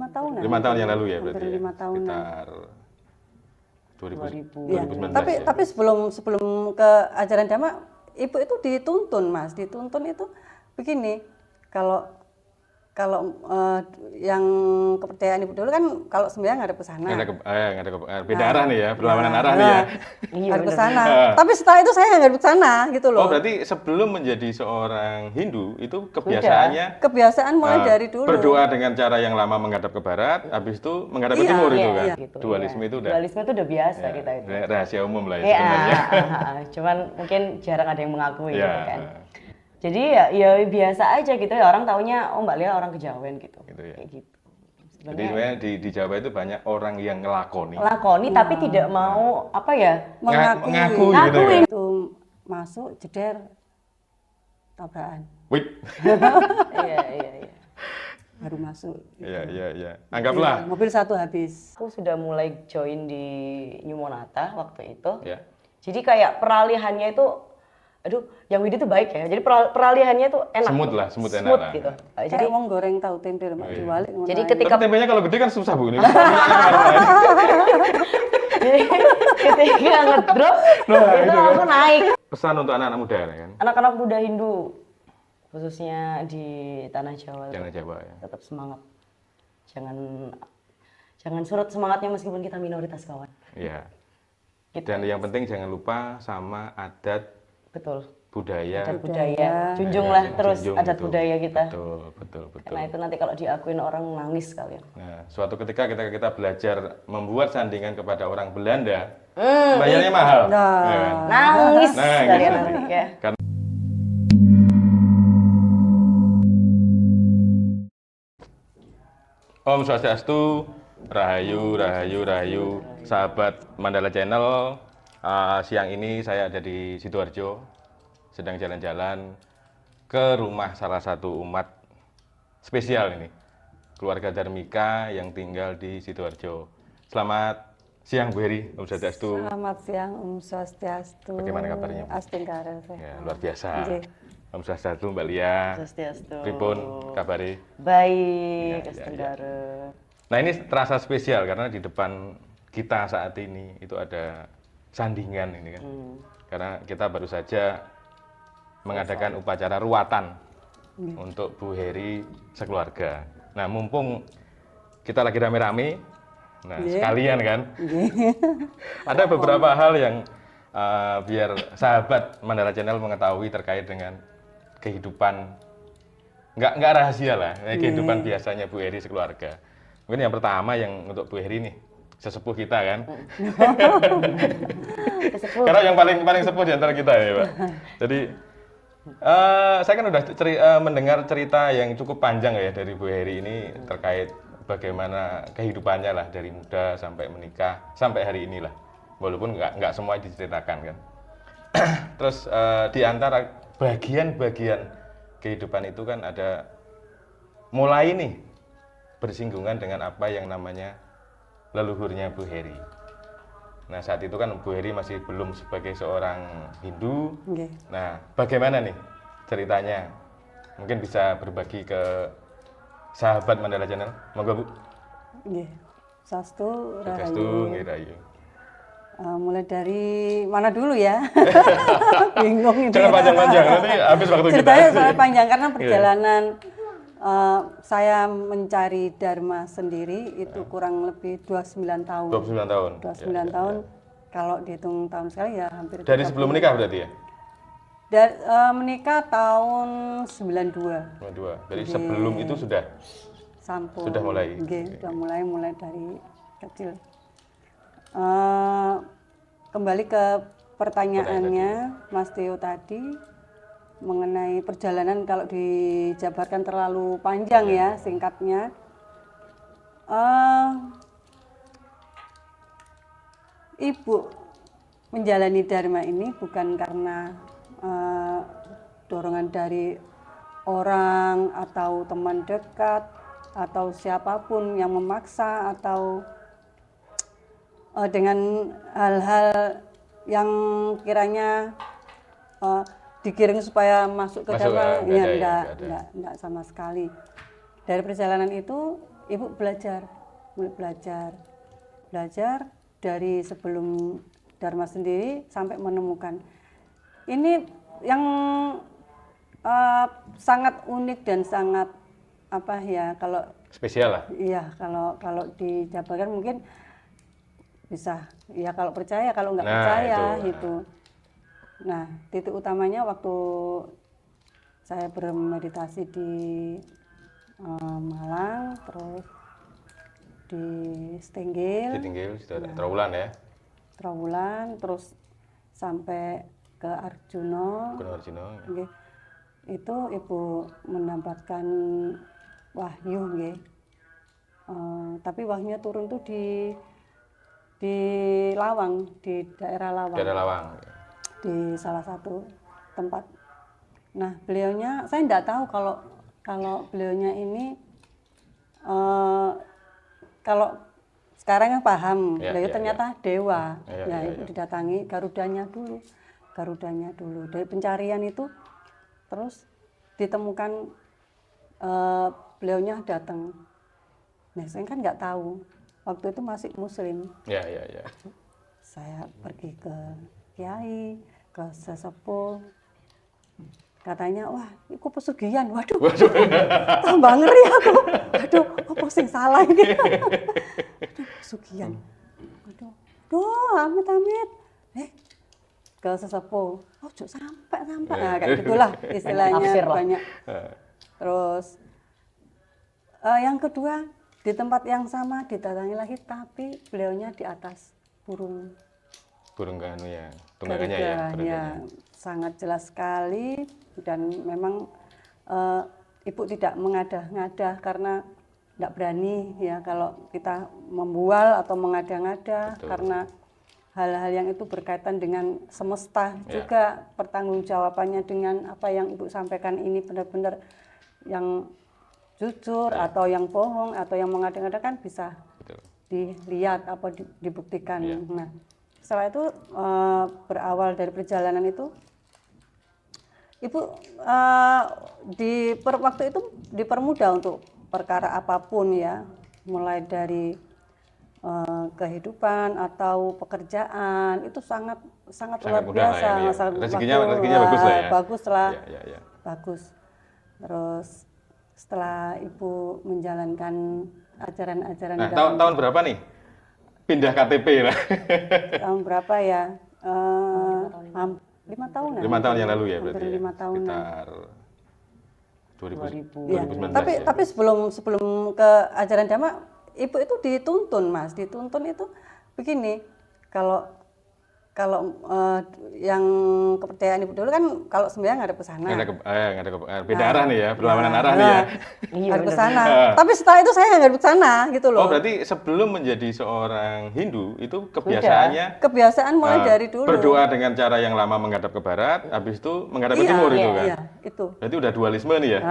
tahunan. 5 tahun yang lalu ya hampir berarti. 5 tahunan. Sekitar 2019 tapi ya. tapi sebelum ke ajaran Dhamma, ibu itu dituntun Mas, dituntun itu begini. Kalau yang kepercayaan ibu dulu kan kalau sembahyang ada pesana. Beda arah nih ya, berlawanan arah nih ya. Ada pesana. Tapi setelah itu saya nggak ada pesana gitu loh. Oh berarti sebelum menjadi seorang Hindu itu kebiasaannya kebiasaan mulai dari dulu. Berdoa dengan cara yang lama menghadap ke barat, habis itu menghadap ke timur itu kan. Gitu, Dualisme itu udah. Dualisme itu udah biasa kita itu. Rahasia umum lah ya sebenarnya. Cuman mungkin jarang ada yang mengakui gitu kan. Jadi ya biasa aja gitu ya, orang taunya Mbak Lia orang Kejawen gitu. Ya. Kayak gitu. Jadi sebenarnya di Jawa itu banyak orang yang ngelakoni tapi tidak mau mengakui gitu ya. Itu masuk jeder tabrakan. Wih. Iya. Baru masuk. Iya. Anggaplah mobil satu habis. Aku sudah mulai join di New Monata waktu itu. Ya. Jadi kayak peralihannya itu yang Widi tuh baik ya. Jadi peralihannya tuh enak. Smooth enak lah. Gitu. Jadi mau goreng tahu tempe lemak diwalik. Jadi ketika tapi tempenya kalau gede kan susah Bu ini. Jadi ketika ngedrop itu aku naik. Pesan untuk anak-anak muda kan. Anak-anak muda Hindu khususnya di tanah Jawa. Tanah Jawa ya. Tetap semangat. Jangan surut semangatnya meskipun kita minoritas kawan. Iya. Gitu. Dan yang penting jangan lupa sama adat budaya. Junjunglah terus adat itu. budaya kita. Betul. Karena itu nanti kalau diakuin orang nangis kalian. Nah, suatu ketika kita belajar membuat sandingan kepada orang Belanda, bayarnya mahal. Nangis kalian nanti ya. Om Swastiastu, Rahayu, sahabat Mandala Channel. Siang ini saya ada di Sidoarjo, sedang jalan-jalan ke rumah salah satu umat spesial ini, keluarga Dharmika yang tinggal di Sidoarjo. Selamat siang Bu Heri, Om Swastiastu. Selamat siang Om Swastiastu. Bagaimana kabarnya Bu? Astinggara. Ya, luar biasa. Okay. Om Swastiastu Mbak Lia. Swastiastu. Pripun kabari? Baik, Astinggara. Nah ini terasa spesial karena di depan kita saat ini itu ada sandingan ini kan. Karena kita baru saja mengadakan upacara ruatan untuk Bu Heri sekeluarga. Nah mumpung kita lagi rame-rame, nah sekalian kan, ada beberapa hal yang biar sahabat Mandala Channel mengetahui terkait dengan kehidupan, nggak rahasia lah, kehidupan biasanya Bu Heri sekeluarga. Mungkin yang pertama yang untuk Bu Heri nih, sesepuh kita kan. Karena yang paling sepuh di antara kita ya Pak. Jadi saya kan udah mendengar cerita yang cukup panjang ya dari Bu Heri ini terkait bagaimana kehidupannya lah dari muda sampai menikah sampai hari inilah. Walaupun nggak semua diceritakan kan. Terus di antara bagian-bagian kehidupan itu kan ada mulai nih bersinggungan dengan apa yang namanya leluhurnya Bu Heri. Nah saat itu kan Bu Heri masih belum sebagai seorang Hindu. Nah bagaimana nih ceritanya? Mungkin bisa berbagi ke sahabat Mandala Channel. Monggo Bu. Sastu Rahayu. Mulai dari mana dulu ya? Bingung ini. Jangan panjang-panjang, nanti habis waktu kita. Ceritanya soalnya panjang karena perjalanan saya mencari Dharma sendiri itu kurang lebih 29 tahun. 29 tahun. 29 tahun. Kalau dihitung tahun sekali ya hampir. Dari sebelum menikah berarti ya? Menikah tahun 92. 92. Jadi sebelum itu sudah sampul. Sudah mulai. Sudah mulai dari kecil. Kembali ke pertanyaannya Mas Theo tadi mengenai perjalanan, kalau dijabarkan terlalu panjang ya singkatnya. Ibu menjalani Dharma ini bukan karena dorongan dari orang atau teman dekat atau siapapun yang memaksa atau dengan hal-hal yang kiranya digiring supaya masuk ke Dharma, ya enggak sama sekali. Dari perjalanan itu ibu mulai belajar dari sebelum Dharma sendiri sampai menemukan. Ini yang sangat unik dan sangat apa ya, kalau Spesial lah. iya, kalau dijabarkan mungkin bisa ya, kalau percaya, kalau nggak Nah, percaya itu. itu. Nah, titik utamanya waktu saya bermeditasi di Malang, terus di Stenggil, Ditinggal sudah Trawulan ya. Trawulan, terus sampai ke Arjuna. Gunung Arjuna. Nggih. Itu ibu mendapatkan wahyu nggih. Tapi wahyunya turun tuh di Lawang, di daerah Lawang. Daerah Lawang. Di salah satu tempat. Nah, beliaunya saya enggak tahu kalau beliaunya ini kalau sekarang yang paham, beliau ternyata dewa. Itu didatangi Garudanya dulu. Dari pencarian itu terus ditemukan beliaunya datang. Nah, saya kan nggak tahu. Waktu itu masih muslim. Ya. Saya pergi ke kiai, ke sesepuh. Katanya, wah, itu pesugihan. Waduh. Tambah ngeri aku. Aduh, apa sing salah ini? Aduh, pesugihan. Waduh. Duh, amit-amit. Ke sesepuh. Oh, sampai. Nah, kayak gitulah istilahnya banyak. Terus yang kedua, di tempat yang sama didatangi lagi, tapi beliaunya di atas burung Burung ya, tunggangannya ya, sangat jelas sekali. Dan memang ibu tidak mengada-ngada karena tidak berani ya kalau kita membual atau mengada-ngada, karena hal-hal yang itu berkaitan dengan semesta juga. Pertanggungjawabannya dengan apa yang ibu sampaikan ini benar-benar yang jujur atau yang bohong atau yang mengada-ngada kan bisa dilihat apa dibuktikan. Nah, setelah itu berawal dari perjalanan itu, ibu waktu itu dipermudah untuk perkara apapun ya, mulai dari kehidupan atau pekerjaan itu sangat luar biasa. Rezekinya bagus lah ya. Bagus lah. Ya. Bagus. Terus setelah ibu menjalankan ajaran-ajaran. Nah, tahun berapa nih pindah KTP lah? Tahun berapa ya? 5 tahunan. 5 tahun yang lalu ya berarti. Hampir 5 tahunan. Sekitar 2019 ya. ya. Tapi sebelum ke ajaran Dhamma, ibu itu dituntun, Mas. Dituntun itu begini, kalau yang kepercayaan ibu dulu kan kalau sembahyang ada pesana. Beda arah nih ya, berlawanan arah nih ya. Ada pesana. Tapi setelah itu saya nggak ada pesana gitu loh. Oh, berarti sebelum menjadi seorang Hindu itu kebiasaan mulai dari dulu. Berdoa dengan cara yang lama menghadap ke barat, habis itu menghadap ke timur itu kan. Iya, itu. Berarti udah dualisme nih ya.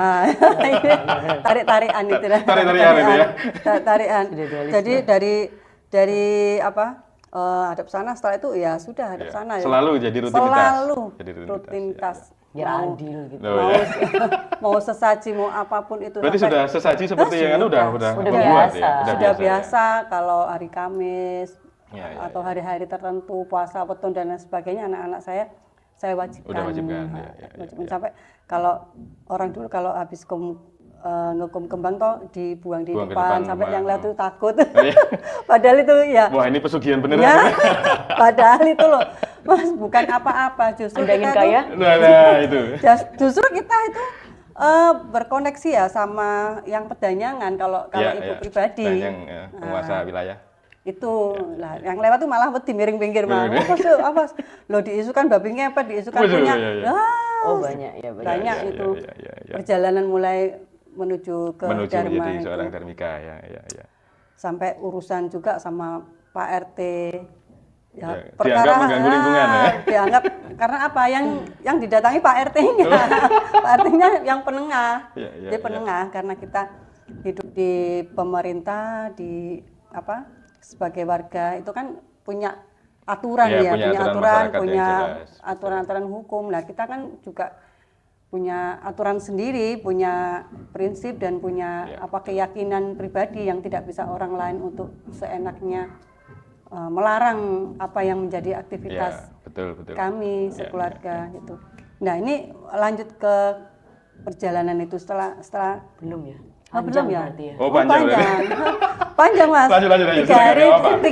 Tarik-tarikan itu. Tarik-tarikan itu ya. Tarikan. Jadi dari apa? Hadap sana, setelah itu ya sudah hadap sana ya. Selalu jadi rutinitas. Rutinitas. Biar adil gitu. Mau sesaji mau apapun itu. Berarti sudah sesaji seperti yang udah biasa. Ya? Sudah biasa kalau hari Kamis atau hari-hari tertentu, puasa, weton dan lain sebagainya, anak-anak saya wajibkan. Udah wajibkan. Sampai kalau orang dulu kalau habis ngekum kembang toh dibuang di depan sampai yang lihat itu takut. Padahal itu ya. Wah, ini pesugihan beneran. Ya, padahal itu loh, Mas, bukan apa-apa, justru Anda ingin kaya? Nah, itu. Justru kita itu berkoneksi ya sama yang pedanyangan kalau ibu pribadi. Penguasa wilayah. Itu lah, yang lewat tuh malah wedi miring pinggir mah. Apa lo diisukan babi ngepet, diisukan punya. Oh, banyak ya, banyak itu. Perjalanan mulai menuju Dharma menjadi seorang itu. dharmika ya. Sampai urusan juga sama Pak RT. Ya, dianggap mengganggu lingkungan ya. Dianggap karena apa? Yang didatangi Pak RT-nya. Pak RT-nya yang penengah. Dia penengah karena kita hidup di pemerintah sebagai warga itu kan punya aturan punya aturan hukum. Nah, kita kan juga punya aturan sendiri, punya prinsip dan punya keyakinan pribadi yang tidak bisa orang lain untuk seenaknya melarang apa yang menjadi aktivitas betul. kami sekeluarga gitu. Nah ini lanjut ke perjalanan itu setelah Belum ya? belum ya? Berarti ya? Oh panjang berarti. Panjang Mas. Lanjut. 3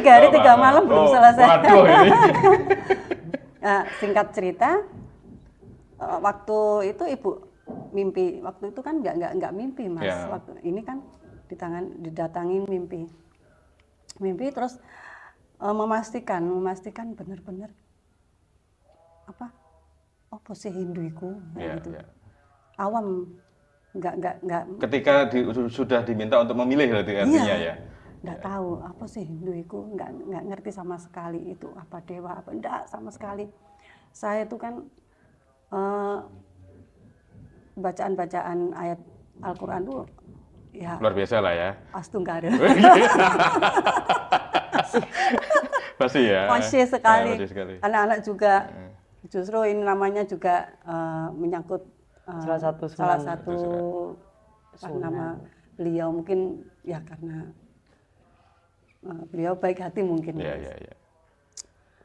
hari, 3 malam belum selesai. Waduh ini. Nah, singkat cerita, waktu itu ibu mimpi. Waktu itu kan nggak mimpi Mas. Ya. Waktu ini kan didatangin mimpi terus memastikan benar-benar apa sih Hinduiku gitu. Awam nggak Ketika sudah diminta untuk memilih berarti artinya ya. Nggak tahu apa sih Hinduiku, nggak ngerti sama sekali itu apa dewa apa enggak sama sekali. Saya itu kan bacaan ayat Al-Quran tuh ya Luar biasa lah ya. Astunggara. Pasti ya. Masih sekali. Pasti sekali. Anak-anak juga justru ini namanya juga menyangkut salah satu nama beliau mungkin ya karena beliau baik hati mungkin. Iya.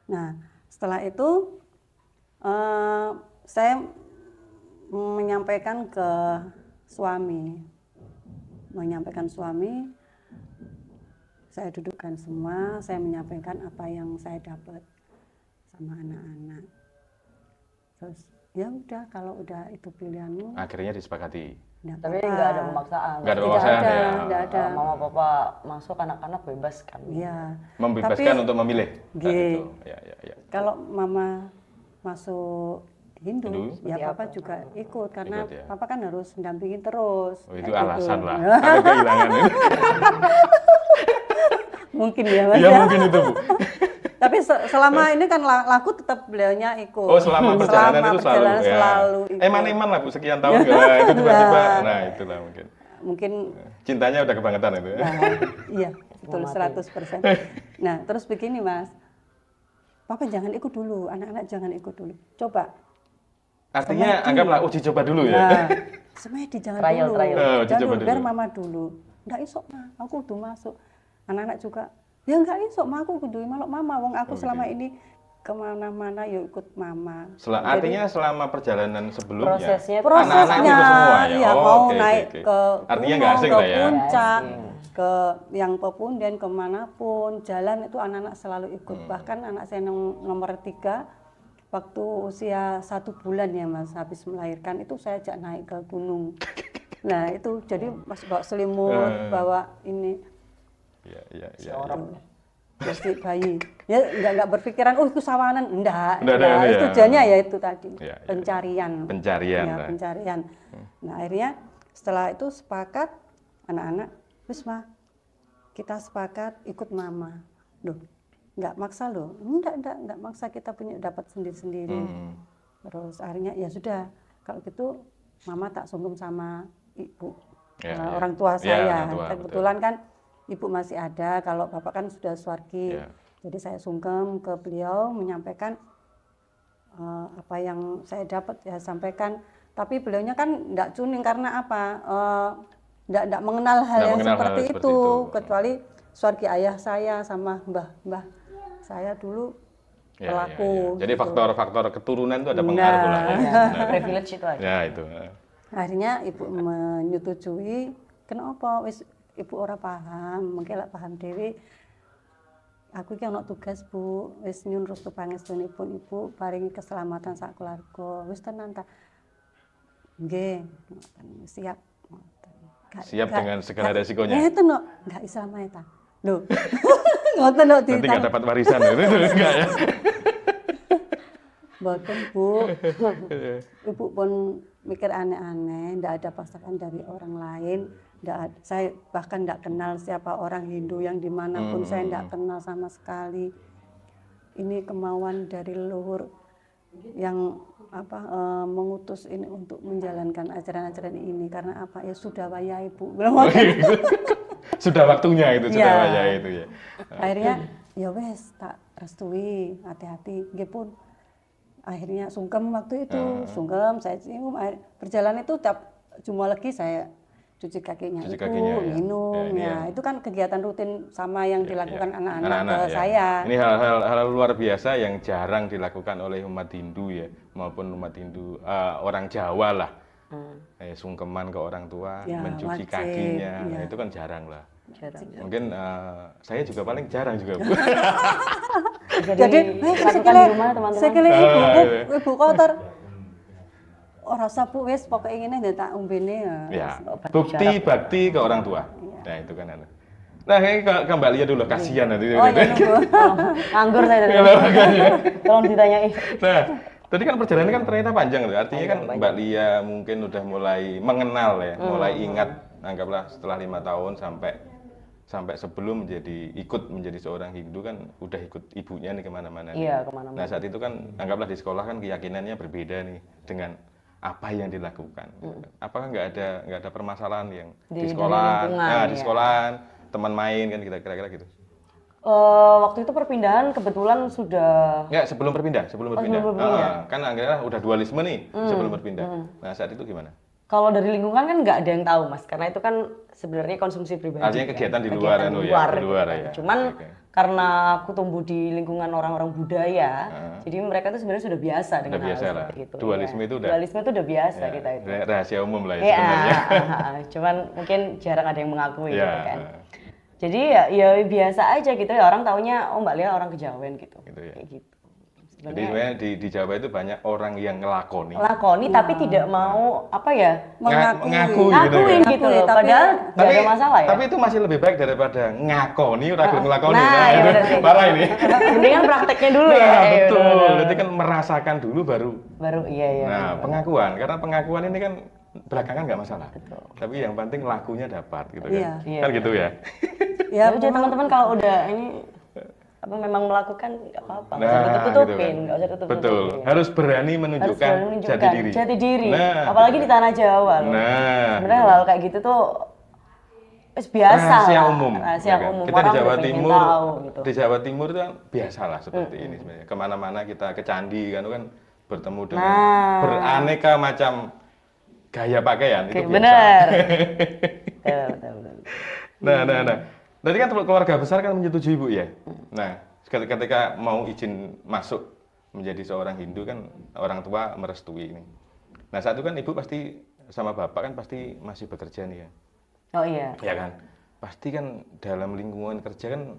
Nah setelah itu saya menyampaikan ke suami, saya dudukkan semua, saya menyampaikan apa yang saya dapat sama anak-anak. Terus ya udah kalau udah itu pilihanmu. Akhirnya disepakati. Tapi nggak ada pemaksaan. Nggak ada pemaksaan ya. Nggak ada. Mama papa masuk, anak-anak bebas kan. Iya. Membebaskan untuk memilih. Gitu. Ya. Kalau mama masuk Hindu, ya seperti papa juga ikut karena Ikut, ya. papa kan harus mendampingin terus. Oh, itu kayak alasan gitu. lah. Ada kehilangan ini. Mungkin ya Mas. Iya mungkin itu Bu. Tapi selama ini kan laku tetap beliaunya ikut. Oh selama perjalanan itu selalu ikut. Eman-eman lah Bu sekian tahun lah itu tiba-tiba. Nah itulah mungkin. Mungkin Cintanya udah kebangetan itu. nah, iya betul 100%. Nah terus begini Mas, papa jangan ikut dulu, anak-anak jangan ikut dulu. Coba. Artinya anggaplah uji coba dulu ya. Nah, semedi jangan Trial. dulu. Uji Jangan coba dulu, biar dulu. mama dulu. Nggak isok mah, aku udah masuk. Anak-anak juga, ya nggak isok mah aku kudu melok mama. Wong aku selama ini kemana-mana ya ikut mama. Artinya selama perjalanan sebelumnya Prosesnya anak-anak itu semua ya. ya Oh, mau oke, naik oke. ke Artinya gunung, nggak asing ke lah ya. puncak, ke yang pepunden kemanapun jalan itu anak-anak selalu ikut. Bahkan anak saya nomor 3 waktu usia 1 bulan ya Mas habis melahirkan itu saya ajak naik ke gunung. Nah itu jadi Mas bawa selimut, bawa ini. Iya. Bersih bayi. Ya nggak berpikiran itu sawanan, enggak. Nggak, Itu tujuannya ya itu tadi. Iya. Pencarian. Pencarian. Ya, Nah. pencarian. Nah, akhirnya setelah itu sepakat anak-anak, "Wis, Ma, kita sepakat ikut mama." Loh, nggak maksa loh. Enggak maksa, kita punya dapat sendiri-sendiri. Terus akhirnya ya sudah, kalau gitu mama tak sungkem sama ibu. Orang tua saya. orang tua, Kebetulan kan ibu masih ada, kalau bapak kan sudah suwargi. Iya. Jadi saya sungkem ke beliau menyampaikan apa yang saya dapat ya sampaikan. Tapi beliaunya kan enggak cuning karena apa? Enggak mengenal hal yang seperti itu. Kecuali suwargi ayah saya sama mbah saya dulu pelaku. Jadi gitu. faktor-faktor keturunan itu ada pengaruh lah ya. Benar. Privilege itu aja. Ya itu. Akhirnya ibu menyetujui. Kenapa? Wis ibu ora paham, mungkin lak paham dewi. Aku iki ana tugas Bu, wis nyuwun restu pangestunipun Ibu paringi keselamatan sak keluarga. Wis tenan ta? Nggih, siap. Siap dengan segala resikonya. Itu no, enggak Islam ae ta. Lho. Ngoten no Nanti nggak dapat warisan itu enggak ya? Mboten Bu. Ibu pun mikir aneh-aneh, enggak ada paksaan dari orang lain. Saya bahkan enggak kenal siapa orang Hindu yang dimanapun saya enggak kenal sama sekali. Ini kemauan dari leluhur yang mengutus ini untuk menjalankan ajaran-ajaran ini karena apa ya sudah wayah Ibu. Sudah waktunya itu, sudah wayah itu ya. Akhirnya ya wes tak restui, hati-hati. Nggih pun akhirnya sungkem waktu itu, sungkem saya cium, berjalan itu tiap Jumat lagi saya cuci kakinya, Cuci itu kakinya, ya. minum, Ya, ini ya yang- itu kan kegiatan rutin sama yang dilakukan anak-anak ke Anak-anak, ya. saya. Ini hal luar biasa yang jarang dilakukan oleh umat Hindu ya, maupun umat Hindu orang Jawa lah. Sungkeman ke orang tua, Ya, mencuci wajib, kakinya, ya. itu kan jarang lah. Jarang. Mungkin saya juga paling jarang juga, Bu. Jadi lakukan di rumah teman-teman. sekali iya. ibu kotor. Ora usah Bu wis pokoke ngene ndak tak umbene ya. Ya, bukti bakti ke orang tua. Nah, itu kan. Nah, kayaknya ke Mbak Lia dulu, kasihan nanti. Oh ya nunggu. Nganggur saya tadi. Tolong ditanyai. Nah, tadi kan perjalanan kan ternyata panjang tuh. Artinya kan Mbak Lia mungkin udah mulai mengenal ya, mulai ingat, anggaplah setelah 5 tahun sampai sebelum ikut menjadi seorang Hindu kan udah ikut ibunya nih kemana-mana. Iya, kemana-mana. Nah, saat itu kan anggaplah di sekolah kan keyakinannya berbeda nih dengan apa yang dilakukan. Apakah nggak ada permasalahan yang di sekolah, di sekolahan teman main kan kita kira-kira gitu. Waktu itu perpindahan kebetulan sudah Nggak, sebelum berpindah. sebelum berpindah. Kan anggaplah udah dualisme nih sebelum berpindah. Nah, saat itu gimana? kalau dari lingkungan kan nggak ada yang tahu Mas, karena itu kan sebenarnya konsumsi pribadi. Artinya kan. kegiatan di luar kan, Kegiatan ya, di gitu luar kan. ya. Cuman Oke. karena aku tumbuh di lingkungan orang-orang budaya, jadi mereka tuh sebenarnya sudah biasa dengan Udah biasa hal lah. seperti itu. Dualisme itu udah- Dualisme itu udah biasa kita itu. Rahasia umum lah ya Iya, sebenarnya. cuman mungkin jarang ada yang mengakui Iya. gitu kan. Jadi ya biasa aja gitu ya, orang taunya oh Mbak Lia orang kejawen gitu. Gitu ya. Kayak gitu. Jadi sebenarnya di Jawa itu banyak orang yang ngelakoni. Lakoni tapi tidak mau apa ya? Ngakui Ngakuin kan. gitu loh. Tapi- Padahal nggak ada masalah ya. Tapi itu masih lebih baik daripada ngakoni, ragu ngelakoni. Nah, iya itu bener sih. parah ini. Mendingan prakteknya dulu ya. Nah, Iya, betul. bener-bener. Jadi kan merasakan dulu baru. Baru iya. Nah, pengakuan. Karena pengakuan ini kan belakangan nggak masalah. Tapi yang penting lakunya dapat gitu kan. Iya. Kan gitu ya. Ya, Ya udah teman-teman kalau udah ini apa memang melakukan nggak apa-apa, nggak usah Nah, tutup-tutupin, gitu kan. nggak usah tutup-tutupin. Betul. Harus berani Harus menunjukkan, berani menunjukkan jati diri. Nah, apalagi di tanah Jawa loh. Nah, Sebenarnya hal kayak gitu tuh biasa rahasia lah. umum. Rahasia ya kan? umum. Kita di Orang Jawa udah pengen Timur, tahu, gitu. di Jawa Timur itu kan biasalah seperti ini sebenarnya. Kemana-mana kita ke candi kan bertemu dengan beraneka macam gaya pakaian itu biasa. Bener. Betul. Nah. Berarti kan keluarga besar kan menyetujui Bu ya. Nah, ketika mau izin masuk menjadi seorang Hindu kan orang tua merestui ini. Nah, saat itu kan Ibu pasti sama Bapak kan pasti masih bekerja nih ya. Oh iya. Ya kan? Pasti kan dalam lingkungan kerja kan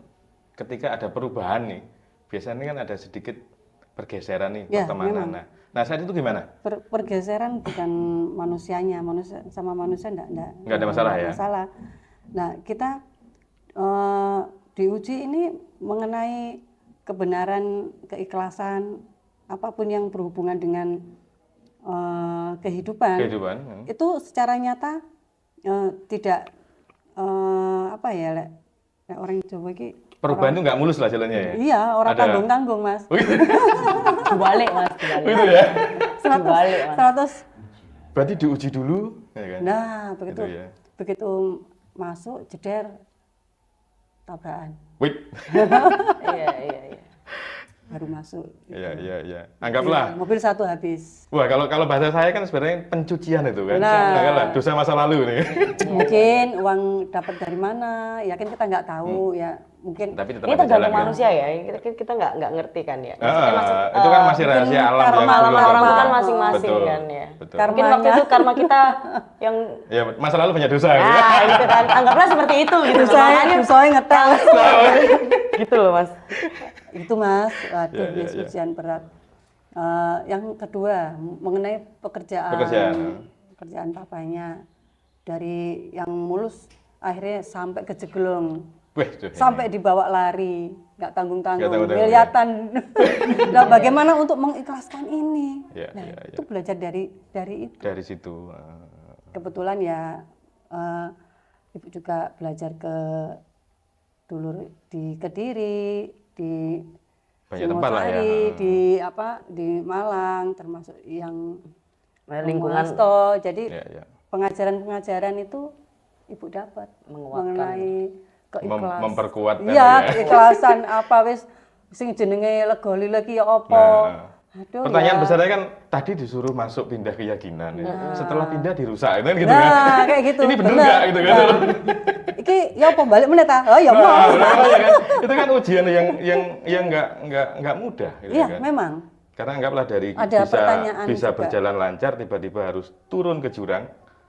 ketika ada perubahan nih, biasanya kan ada sedikit pergeseran nih Ya, pertemanan. Nah, saat itu gimana? Pergeseran bukan manusianya, manusia sama manusia Nggak ada masalah ya? Masalah. Nah, kita diuji ini mengenai kebenaran, keikhlasan, apapun yang berhubungan dengan kehidupan. Itu secara nyata tidak apa ya, Lek, orang Jawa ini. Perubahan itu nggak mulus lah jalannya ya? Iya, orang Ada- tanggung-tanggung, Mas. Dibalik Mas, dibalik. Itu ya? 100. Berarti diuji dulu, ya kan? Nah, begitu Gitu ya. begitu masuk jeder tabrakan. Wait. Iya. Baru masuk. Iya. Anggaplah. Mobil satu habis. Wah, kalau bahasa saya kan sebenarnya pencucian itu kan. Nah. Anggaplah dosa masa lalu nih. Mungkin uang dapat dari mana, ya kan kita nggak tahu ya. Mungkin Tapi tetap Ini ada jalan tergantung kan. manusia ya. Kita nggak ngerti kan ya. Maksudnya Itu kan masih rahasia alam yang pengalaman belum orang itu kan terbuka. masing-masing Betul, kan ya. betul. Mungkin waktu itu karma kita yang Ya, masa lalu banyak dosa. gitu. nah gitu kan. Anggaplah seperti itu gitu. Makanya saya ngetel. gitu loh Mas. Itu Mas, waduh, Ya. ujian berat. Yang kedua mengenai pekerjaan. Pekerjaan papanya dari yang mulus akhirnya sampai ke jeglong. Wih, tuh. Sampai dibawa lari, nggak tanggung-tanggung, Nggak tanggung-tanggung, kelihatan. Nah, bagaimana untuk mengikhlaskan ini? Ya, Nah, ya. itu belajar dari itu. Dari situ. Kebetulan ya, ibu juga belajar ke dulu di Kediri, di Banyak tempat lah ya. Singosari, di Malang, termasuk yang Lingkungan Masto. Jadi Ya. pengajaran-pengajaran itu ibu dapat Menguatkan. mengenai keikhlasan. Memperkuat kan Iya, ya. keikhlasan apa wis sing jenenge legoli lagi ya apa. Nah. Aduh, Pertanyaan ya. besarnya kan tadi disuruh masuk pindah keyakinan ya. Setelah pindah dirusak kan gitu kan. Nah, kayak gitu. Ini bener bener. nggak gitu kan. Nah, iki ya apa balik meneh ta? Oh ya mau. Nah, ya kan? Itu kan ujian yang nggak mudah gitu Iya, kan. memang. Karena anggaplah dari Ada pertanyaan bisa juga. berjalan lancar tiba-tiba harus turun ke jurang.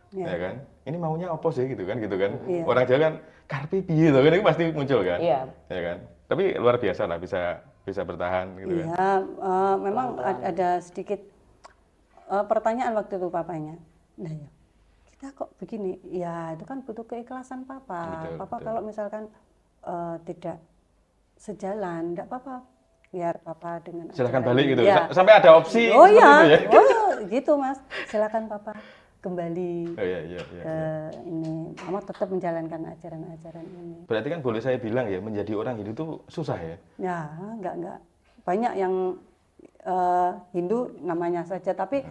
Iya. Ya kan? Ini maunya apa sih gitu kan Iya. Orang Jawa kan karpe piye gitu kan itu pasti muncul kan. Iya. Ya kan? Tapi luar biasa lah bisa bertahan gitu kan. Iya, memang ada sedikit pertanyaan waktu itu papanya. Nah ya, kita kok begini? Ya itu kan butuh keikhlasan papa. Betul, Papa betul. kalau misalkan tidak sejalan, tidak apa-apa. Biar papa dengan Silakan ajaran balik ini. gitu. Ya. Sampai ada opsi Oh seperti iya, itu ya. oh gitu mas. Silakan papa kembali Oh iya iya iya. ke ini. Mama tetap menjalankan ajaran-ajaran ini. Berarti kan boleh saya bilang ya menjadi orang Hindu itu susah ya. Ya, enggak. Banyak yang Hindu namanya saja, tapi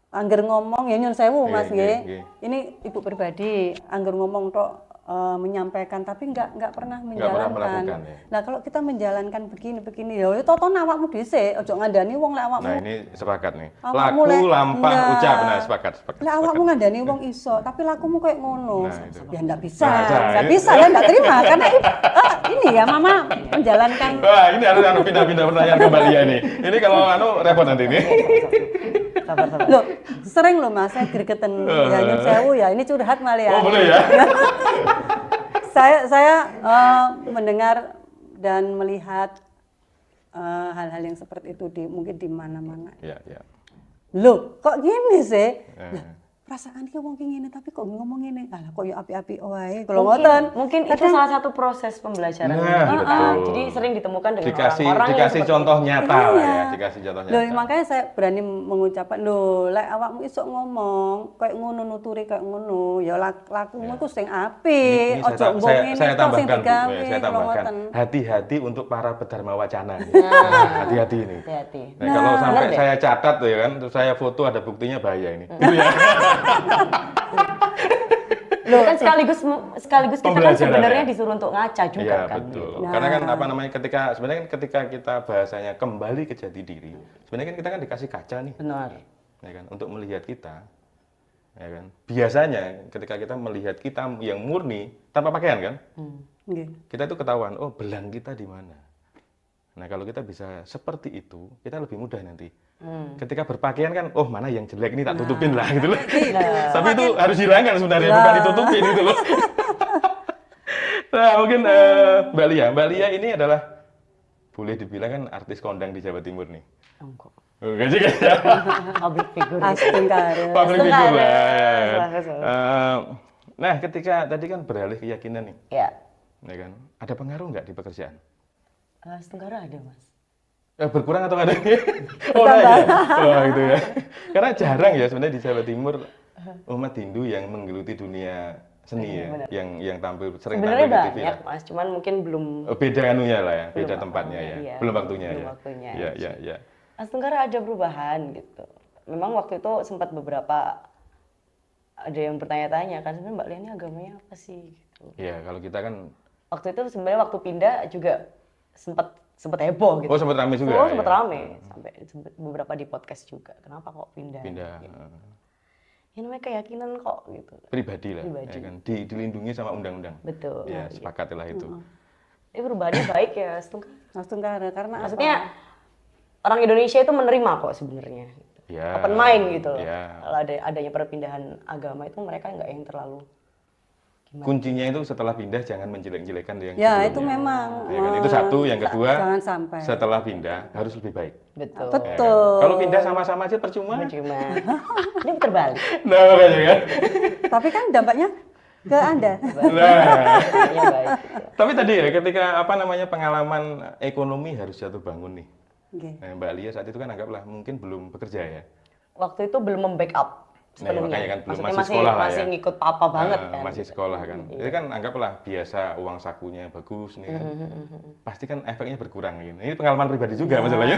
angger ngomong ya nyun sewu Mas Nggih, nggih. nggih. Ini ibu pribadi angger ngomong tok menyampaikan tapi enggak pernah Nggak pernah menjalankan. melakukan, ya. Nah, kalau kita menjalankan begini ya toton awakmu dhisik, ojo ngandani wong lek awakmu. Nah ini sepakat nih. Awakmu Laku, lek- lampah, Enggak. ucap. Nah sepakat. Lah awakmu ngandani wong iso, tapi lakumu kayak ngono. Nah, itu. Ya enggak bisa. Nah, Enggak ini- bisa ya enggak terima karena ini ya mama menjalankan. Wah ini harus pindah-pindah pertanyaan kembali ya ini. Ini kalau repot nanti nih. Sabar. Loh, sering loh Mas saya gregeten ya nyun sewu ya. Ini curhat malah ya. Oh boleh ya. Saya mendengar dan melihat hal-hal yang seperti itu mungkin di mana-mana. Iya iya. Loh, kok gini sih? Eh. Lah, perasaan ki wong ki ngene tapi kok ngomong ngene. Alah kok ya api-api wae. Kalau ngoten. Mungkin itu salah satu proses pembelajaran. Nah, betul. Jadi sering ditemukan dengan Dikasih orang-orang yang dikasih seperti contoh nyata lah Iya. ya. Dikasih contoh Loh, nyata. makanya saya berani mengucapkan, loh, lek awakmu iso ngomong, kayak ngono nuturi kayak ngono, ya lakumu iku sing apik, Ini ojo mbok ngene saya tok sing tambahkan, Bu. digawe. Ya, saya kalau tambahkan. ngoten. Hati-hati untuk para pedharma wacana. Nah, hati-hati ini. hati-hati. Nah, kalau sampai bener deh. saya catat tuh ya kan, terus saya foto ada buktinya bahaya ini. Gitu ya. Loh, kan sekaligus kita kan Pembelajaran, sebenarnya ya. disuruh untuk ngaca juga Iya kan. betul. Nah. Karena kan apa namanya sebenarnya kan ketika kita bahasanya kembali ke jati diri, sebenarnya kan kita kan dikasih kaca nih, Benar. ya kan, untuk melihat kita, ya kan. Biasanya ketika kita melihat kita yang murni tanpa pakaian kan, Nggih. kita itu ketahuan, oh belang kita di mana. Nah kalau kita bisa seperti itu, kita lebih mudah nanti. Ketika berpakaian kan, oh mana yang jelek ini tak tutupin lah gitu loh. Tapi itu harus hilangkan sebenarnya, bukan ditutupin gitu loh. Nah mungkin Mbak Lia ini adalah boleh dibilang kan artis kondang di Jawa Timur nih. Enggak. Oh, gak sih kayaknya. Public figure. Astung kare. Public Langsung figure ada. lah. Ya. Langsung. Nah ketika tadi kan beralih keyakinan nih, Ya. ya kan, ada pengaruh nggak di pekerjaan? Tenggara ada, Mas. Berkurang atau nggak ada? Oh, naik ya? Oh, gitu ya. Karena jarang ya sebenarnya di Jawa Timur umat Hindu yang menggeluti dunia seni ya, benar. yang tampil sering Sebenarnya tampil di TV banyak, ya. Mas. Cuman mungkin belum Beda anunya lah ya, beda Belum tempatnya waktunya, ya, iya. belum waktunya Belum ya. waktunya. Iya iya iya. Tenggara ada perubahan gitu. Memang waktu itu sempat beberapa ada yang bertanya-tanya kan sebenarnya Mbak Lia ini agamanya apa sih gitu. Iya kalau kita kan, Waktu itu sebenarnya waktu pindah juga sempat heboh gitu. oh sempat rame juga. Oh, sempat ya? rame sampai sempet beberapa di podcast juga. Kenapa kok pindah? Pindah Gitu. Ya namanya keyakinan kok gitu. pribadi lah, Pribadi. ya kan, dilindungi sama undang-undang. Betul. Ya sepakat lah itu. Ini perubahannya baik ya, Setengah. Astung kare karena Maksudnya orang Indonesia itu menerima kok sebenarnya. Ya. Open mind gitu loh. Ya. Kalau adanya perpindahan agama itu mereka nggak yang terlalu Kuncinya itu setelah pindah jangan menjelek-jelekan yang ya sebelumnya. itu memang Ya kan, itu satu, yang kedua jangan sampai. setelah pindah harus lebih baik. betul. Ya kan? Betul. Kalau pindah sama-sama aja percuma. Cuma ini terbalik. Nah makanya kan. Tapi kan dampaknya ke Anda. Nah, Ya baik. tapi tadi ya ketika apa namanya pengalaman ekonomi harus jatuh bangun nih. Nggih. Nah, Mbak Lia saat itu kan anggaplah mungkin belum bekerja ya. Waktu itu belum membackup Nah, sepenuhnya. makanya kan belum Maksudnya masih sekolah lah ya. masih ngikut papa banget Nah, kan. masih sekolah kan. Itu kan anggaplah biasa uang sakunya bagus nih kan. Pasti kan efeknya berkurang gitu. Ini pengalaman pribadi juga masalahnya.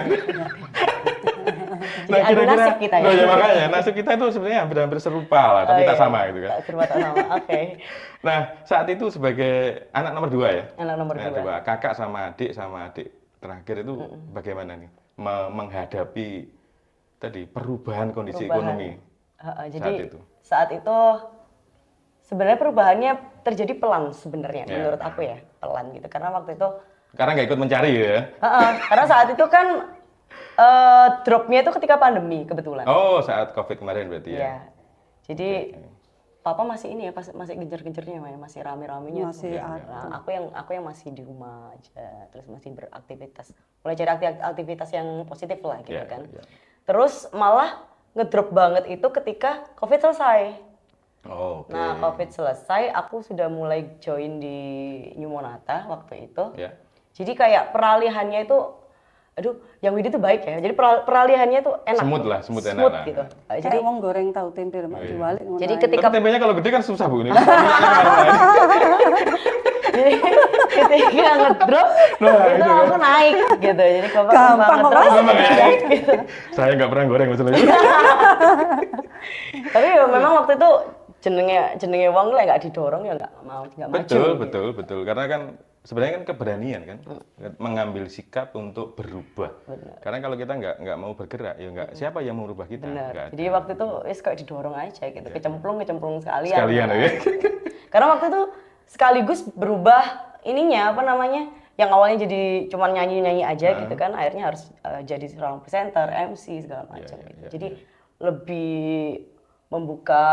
Jadi adu nasib kita ya. Nah, ya makanya nasib kita itu sebenarnya hampir serupa lah, tapi tak iya. sama gitu kan. Tak sama. Oke. Nah, saat itu sebagai anak nomor 2 ya. Anak nomor Nah, 2. kakak sama adik terakhir itu bagaimana nih? menghadapi tadi perubahan kondisi Perubahan. ekonomi Jadi saat itu? saat itu sebenarnya perubahannya terjadi pelan sebenarnya Ya. menurut aku ya, pelan gitu. Karena waktu itu Karena nggak ikut mencari ya? karena saat itu kan dropnya itu ketika pandemi kebetulan. Oh, saat COVID kemarin berarti ya? Iya. Jadi papa masih ini ya, masih gencar-gencarnya, masih rame-ramenya. Masih Nah, aku yang masih di rumah aja, terus masih beraktivitas, mulai cari aktivitas yang positif lah gitu Iya, kan. iya. Terus malah ngedrop banget itu ketika COVID selesai. Oh, oke. Nah, COVID selesai, aku sudah mulai join di New Monata waktu itu. Ya. Jadi kayak peralihannya itu, aduh, yang Widi tuh baik ya. Jadi peralihannya tuh enak. Smooth tuh. lah, smooth enak Smooth lah. gitu. Kayak Jadi wong goreng tahu tempe lemak diwalik ngono Jadi ae. ketika Tapi tempenya kalau gede kan susah Bu. Ini. ketika ngedrop itu aku naik gitu. Jadi kalau Gampang kok, Mas. Gampang ya? gitu. Saya nggak pernah goreng maksudnya. Tapi ya memang waktu itu jenenge wong lah nggak didorong ya nggak maju. Betul, gitu. betul. Karena kan sebenarnya kan keberanian kan mengambil sikap untuk berubah. Benar. Karena kalau kita nggak mau bergerak ya nggak siapa yang mau merubah kita? Benar. Nggak ada. Jadi waktu itu wis kayak didorong aja gitu, kecemplung sekalian. Sekalian ya. Karena waktu itu sekaligus berubah ininya apa namanya? Yang awalnya jadi cuman nyanyi-nyanyi aja gitu kan, akhirnya harus jadi seorang presenter, MC segala macam gitu. Jadi lebih membuka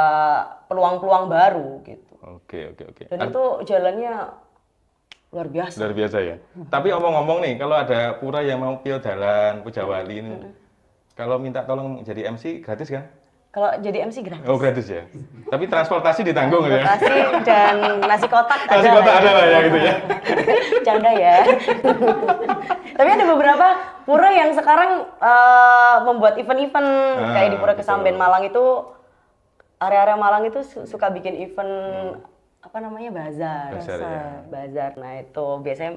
peluang-peluang baru gitu. Oke. Dan itu jalannya luar biasa. Luar biasa ya. Tapi omong-omong nih, kalau ada pura yang mau piodalan, pujawali ini, kalau minta tolong jadi MC gratis kan? Kalau jadi MC gratis. Oh gratis ya. Tapi transportasi ditanggung ya. Nasi dan nasi kotak Nasi ada kotak lah ada lah ya gitu ya. Canda ya. Tapi ada beberapa pura yang sekarang membuat event-event kayak di Pura Kesamben betul. Malang itu, area-area Malang itu suka bikin event apa namanya bazar. Bazar, ya. Bazar. Nah itu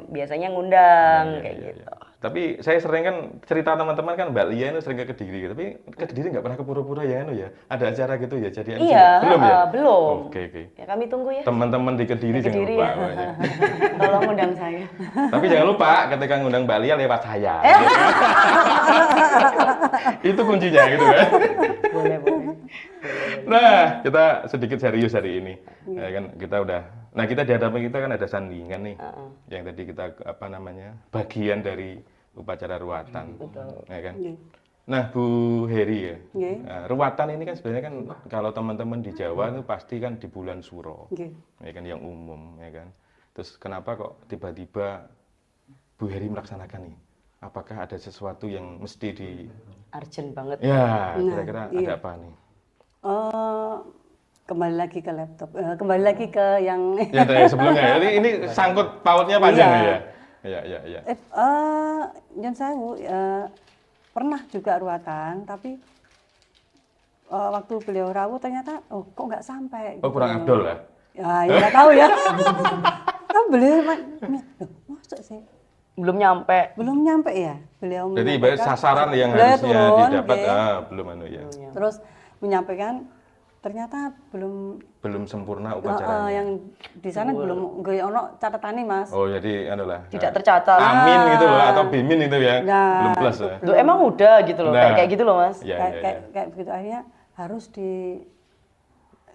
biasanya ngundang Iya, kayak iya, gitu. iya. Tapi saya sering kan cerita teman-teman kan Mbak Lia itu sering ke Kediri, tapi ke Kediri nggak pernah ke pura-pura ya, ya. Ada acara gitu ya, jadi MC Iya, ya? Belum ya? belum. Oke. Ya kami tunggu ya. Teman-teman di Kediri jangan Kediri lupa. ya. pokoknya. Tolong undang saya. Tapi jangan lupa ketika ngundang Mbak Lia lewat saya. Itu kuncinya gitu kan. Boleh. Nah, kita sedikit serius hari ini. Ya kan kita udah. Nah, kita di hadapan kita kan ada sandingan nih. Yang tadi kita apa namanya? Bagian dari upacara ruatan. Ya kan? Nah, Bu Heri ya. Nggih. Nah, ruatan ini kan sebenarnya kan kalau teman-teman di Jawa itu pasti kan di bulan Suro. Nggih. Ya kan yang umum, ya kan. Terus kenapa kok tiba-tiba Bu Heri melaksanakan nih? Apakah ada sesuatu yang mesti di Urgent banget. ya kira-kira ada iya. apa nih? Kembali lagi ke laptop, kembali lagi ke yang Ya dari sebelumnya. Jadi ini sangkut pautnya panjang Iya. ya. Iya. Nyun Sewu pernah juga ruatan, tapi waktu beliau rawuh ternyata kok nggak sampai. Oh kurang abdol lah. Ya nggak tahu ya. Kan beliau masuk sih Belum nyampe. belum nyampe ya beliau. Jadi ibarat menyampaikan- sasaran yang Beliau harusnya turun, didapat nggih. belum ya. Terus menyampaikan ternyata Belum sempurna upacaranya. yang di sana belum nggih ono catatane Mas. Oh jadi anu lah. Tidak tercatat. Amin gitu loh atau bimin itu ya. Nah, belum plus ya. Loh, emang udah gitu loh, Nah. kayak gitu loh Mas. Iya. Kayak begitu akhirnya harus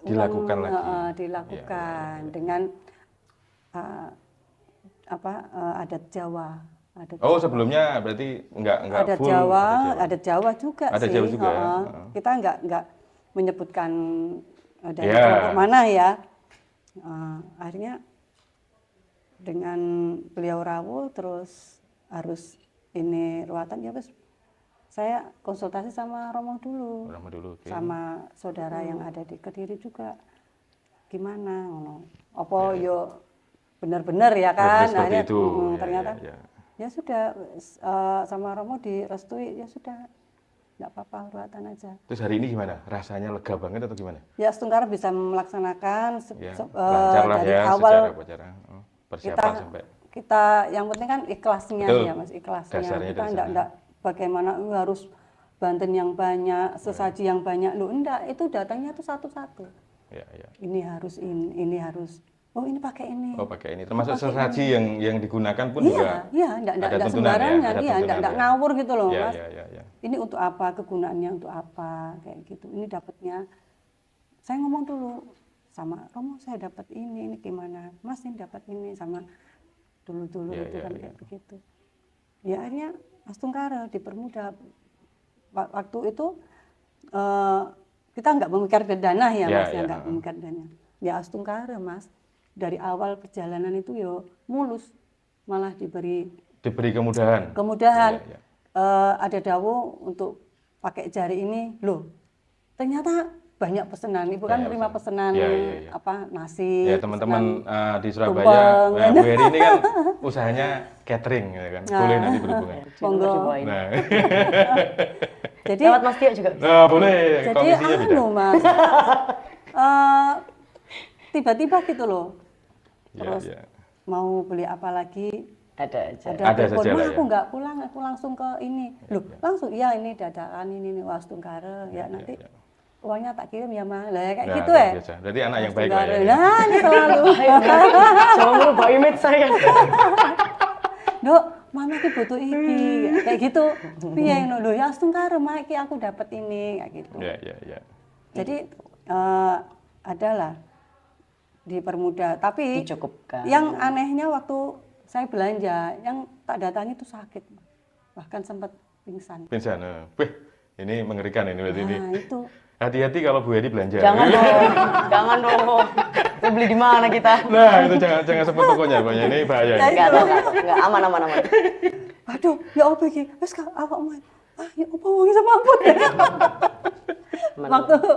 Dilakukan lagi. dilakukan Iya. dengan adat Jawa. Oh sebelumnya berarti enggak Adat full Jawa, adat adat Jawa juga Adat sih. Jawa juga ya? Kita enggak menyebutkan dari Iya. kelompok mana ya. Akhirnya dengan beliau rawuh terus harus ini ruatan ya wes saya konsultasi sama Romo dulu. Lama dulu. Oke. Sama saudara yang ada di Kediri juga gimana ngono apa yo benar-benar ya kan. Benar seperti Akhirnya, itu. Ya, ternyata ya. ya sudah sama Romo direstui ya sudah nggak apa-apa ruatan aja Terus hari ini gimana? Rasanya lega banget atau gimana? ya Setungkar bisa melaksanakan Ya, lancar lah dari ya awal secara upacara. Oh, persiapan kita sampai. kita yang penting kan ikhlasnya Betul. ya Mas ikhlasnya Dasarnya kita dari sana. enggak bagaimana harus banten yang banyak sesaji yang banyak lu enggak itu datangnya tuh satu-satu Ya. ini harus oh ini pakai ini. Oh, pakai ini. Termasuk sesaji yang digunakan pun juga Iya, enggak ada tuntunan ya, sembarangan, ada iya, tuntunan enggak ya. ngawur gitu loh, Iya, Mas. iya, iya, iya. Ini untuk apa, kegunaannya untuk apa, kayak gitu. Ini dapatnya, saya ngomong dulu sama Romo, saya dapat ini gimana? Mas ini dapat ini sama dulu Iya, itu iya, kan iya. kayak begitu. Ya akhirnya Mas Tungkara dipermudah. Waktu itu kita nggak memikirkan dana ya, Iya, Mas, ya iya, nggak memikirkan dana. Ya Astungkara, Mas, dari awal perjalanan itu yo mulus, malah diberi Diberi kemudahan. Iya, iya. Ada dawuh untuk pakai jari ini, loh ternyata banyak pesanan. Ibu kan Banyak menerima pesanan Iya, iya, iya. apa nasi, Ya teman-teman di Surabaya, tumpeng, nah, Bu Heri ini kan usahanya catering, ya kan? Boleh nanti berhubungan. monggo. Dibawain. Nah, Jadi Lewat Mas Tio juga. nah boleh. jadi Komisinya beda. Mas, tiba-tiba gitu loh. Iya, Terus iya. mau beli apa lagi? Ada aja. Ada telepon, saja "Wah, lah aku ya." nggak pulang, aku langsung ke ini. Loh, langsung iya ini dadakan ini Was Tungkara. Ya nanti iya. uangnya tak kirim ya, Ma. Lah kayak Nah, gitu luar ya. biasa. Berarti anak yang Was baik lah Tungkara. ya. Nah, ini selalu. Coba merubah image saya. Dok, mama ki butuh iki. Kayak gitu. Piye ngono lho, ya Was Tungkara, Ma, iki aku dapat ini kayak gitu. Iya, iya, iya. Jadi adalah dipermudah. Tapi Dicukupkan. yang anehnya waktu saya belanja, yang tak datangi itu sakit, bahkan sempat pingsan. Pingsan. Wih, ini mengerikan ini berarti ini. Nah itu Hati-hati kalau Bu Heri belanja. Jangan dong, jangan dong. Kita beli di mana kita? Nah, itu jangan sebut tokonya, Pak. Ini bahaya. Nah, Ini. Enggak, aman. aduh, ya apa iki? Wis Kak, awakmu. Ya apa wong sama ampun.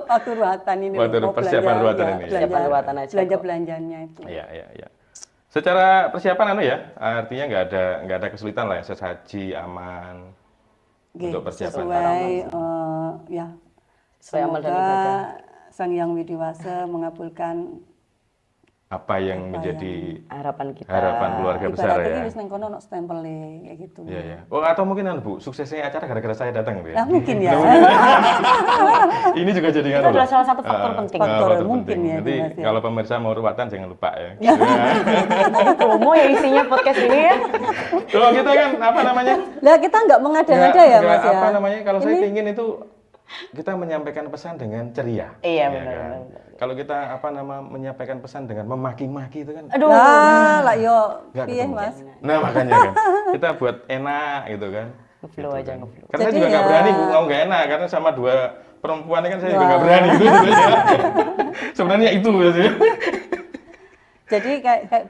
waktu ruatan ini Waktu mau persiapan ruatan ini. Persiapan ruatan aja belanja kok. belanjanya itu. Iya, iya, iya. Secara persiapan artinya nggak ada kesulitan lah ya, sesaji aman Oke, untuk persiapan. sesuai ya Sesuai amal dan semoga ibadah. Sang Yang Widiwasa mengabulkan Apa yang menjadi Harapan kita. harapan keluarga besar ibaratnya ya. wis nang kono ono stempele kayak gitu. Iya, iya. Oh, atau mungkin Bu, suksesnya acara gara-gara saya datang gitu ya. Nah, mungkin ya. Ini juga jadi Itu adalah salah satu faktor penting. Faktor faktor mungkin penting. ya, Nanti Mas, ya. kalau pemirsa mau ruatan jangan lupa ya. Promo ya isinya podcast ini ya. Kalau kita kan apa namanya? Lah kita nggak mengada-ngada ya, nggak, Mas ya. Apa namanya? Kalau saya pingin itu kita menyampaikan pesan dengan ceria. Iya, ya benar, kan? benar. Kalau kita menyampaikan pesan dengan memaki-maki itu kan Aduh. Lah yo nggak piye, ketemu. Mas? Nah, makanya kan kita buat enak gitu kan. Ngeflow Gitu aja, kan. ngeflow. Karena saya Jadi juga nggak ya- berani ngomong nggak enak karena sama dua perempuan ini kan saya juga nggak berani gitu. Sebenarnya. Sebenarnya itu gitu ya. Jadi kayak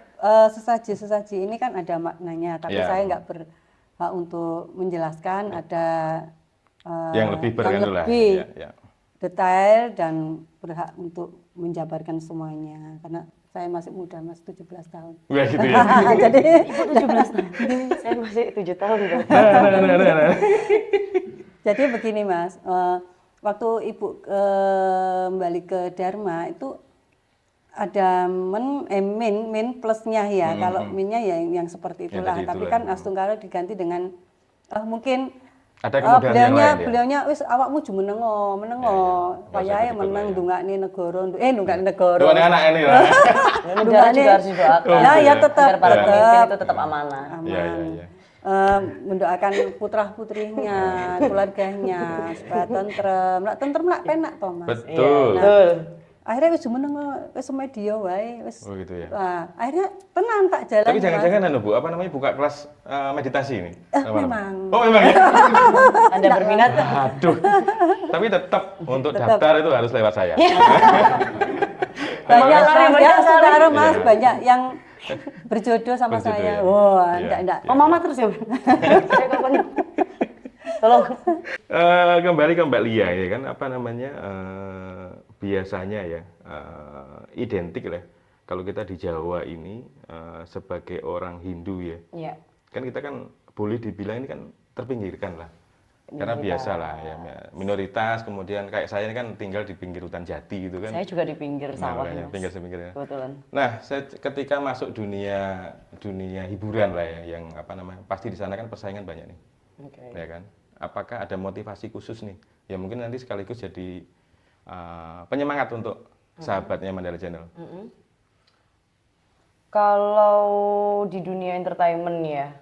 sesaji ini kan ada maknanya, tapi Iya. saya nggak berhak untuk menjelaskan ada Yang lebih beranu lah. lebih Ya, ya. detail dan berhak untuk menjabarkan semuanya karena saya masih muda, Mas, 17 tahun. Wah gitu ya. Jadi 17 tahun. Saya masih 7 tahun. Nah. jadi begini, Mas, waktu Ibu kembali ke Dharma itu ada min plusnya ya. Kalau minnya ya yang seperti Ya, itulah. tadi Tapi itulah. kan Astungkara diganti dengan mungkin Ada kemudahan yang lain ya. beliaunya wis awakmu jumenengo, menengo. Ya, ya. Nggak usah Payahe gitu meneng lah ya. ndongakne negara, ndongakne negara. Doa anak ini lah. Negara juga harus didoakan. Oh, Nah, gitu ya ya. tetap Agar para pemimpin tetap itu tetap amanah. aman. Iya, iya, iya. Mendoakan putra-putrinya, keluarganya supaya tentrem. Lah tentrem lah penak to, Mas. Betul. Betul. Akhirnya wis jumeneng wis media wae wis. Oh gitu ya. Wah, akhirnya tenan tak jalan. Tapi jangan-jangan Bu, apa namanya buka kelas meditasi ini? Apa namanya? memang. Oh memang ya. Anda berminat? Aduh. Tapi tetap untuk daftar itu harus lewat saya. Banyak Semangat, orang banyak ya, sekali. saudara Mas, Iya. banyak yang berjodoh sama Berjodoh saya. ya? Wah, Iya. enggak. Oh, mama terus ya? Saya kapan? Tolong. Kembali ke Mbak Lia ya kan apa namanya biasanya ya identik lah kalau kita di Jawa ini sebagai orang Hindu ya Iya. kan kita kan boleh dibilang ini kan terpinggirkan lah karena biasa lah ya minoritas kemudian kayak saya ini kan tinggal di pinggir hutan jati gitu kan. Saya juga di pinggir sawah, makanya, Mas. pinggir-pinggirnya. Kebetulan. Nah, saya ketika masuk dunia hiburan lah ya, yang apa namanya, pasti di sana kan persaingan banyak nih, Oke. ya kan? Apakah ada motivasi khusus nih? Ya mungkin nanti sekaligus jadi penyemangat untuk sahabatnya Mandala Channel. Kalau di dunia entertainment ya,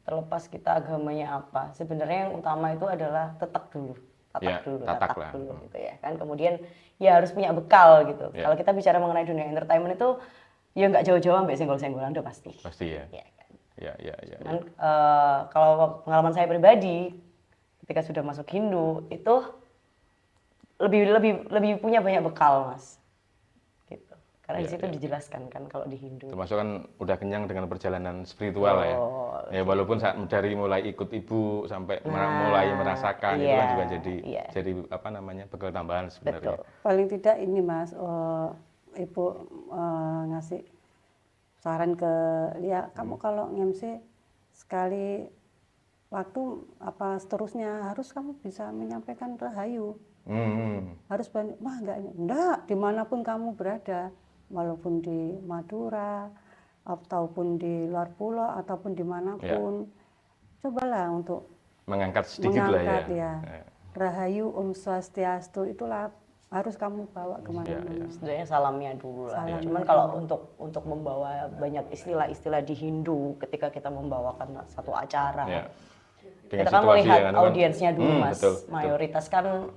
terlepas kita agamanya apa, sebenarnya yang utama itu adalah tatak dulu, Ya, tatak lah. dulu gitu ya kan. Kemudian ya harus punya bekal gitu. Ya. Kalau kita bicara mengenai dunia entertainment itu ya nggak jauh-jauh sampai senggol-senggolan udah pasti. Pasti ya. Ya kan. Ya. Cuman kalau pengalaman saya pribadi, ketika sudah masuk Hindu itu lebih punya banyak bekal, Mas. Gitu. Karena di situ dijelaskan kan kalau di Hindu. Termasuk kan udah kenyang dengan perjalanan spiritual ya. Ya walaupun dari mulai ikut ibu sampai mulai merasakan itu kan juga jadi apa namanya bekal tambahan sebenarnya. Paling tidak ini Mas, Ibu ngasih saran ke Lia, kamu kalau nge-MC sekali waktu apa seterusnya harus kamu bisa menyampaikan rahayu. Harus banyak, enggak, dimanapun kamu berada, walaupun di Madura ataupun di luar pulau ataupun dimanapun, cobalah untuk mengangkat sedikit lah ya. Rahayu Om Swastiastu itulah harus kamu bawa kemana-mana. Sebenarnya salamnya dulu lah. Cuman kalau untuk membawa banyak istilah-istilah di Hindu ketika kita membawakan satu acara, kita kan melihat audiensnya dulu Mas. Betul. Mayoritas kan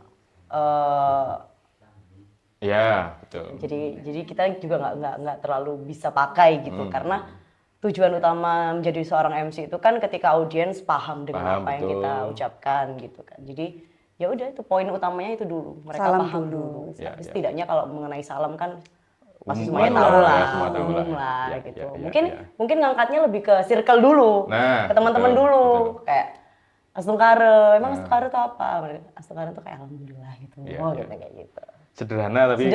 ya betul. Jadi kita juga nggak terlalu bisa pakai gitu karena tujuan utama menjadi seorang MC itu kan ketika audiens paham dengan apa yang kita ucapkan gitu kan. Jadi ya udah itu poin utamanya itu dulu, mereka salam paham dulu. Setidaknya ya. Kalau mengenai salam kan pasti semuanya tahu lah, umum lah gitu. Mungkin ngangkatnya lebih ke circle dulu, ke teman-teman dulu, kayak Astungkara. Emang Astungkara itu apa? Astungkara itu kayak alhamdulillah gitu. Kayak gitu. Sederhana tapi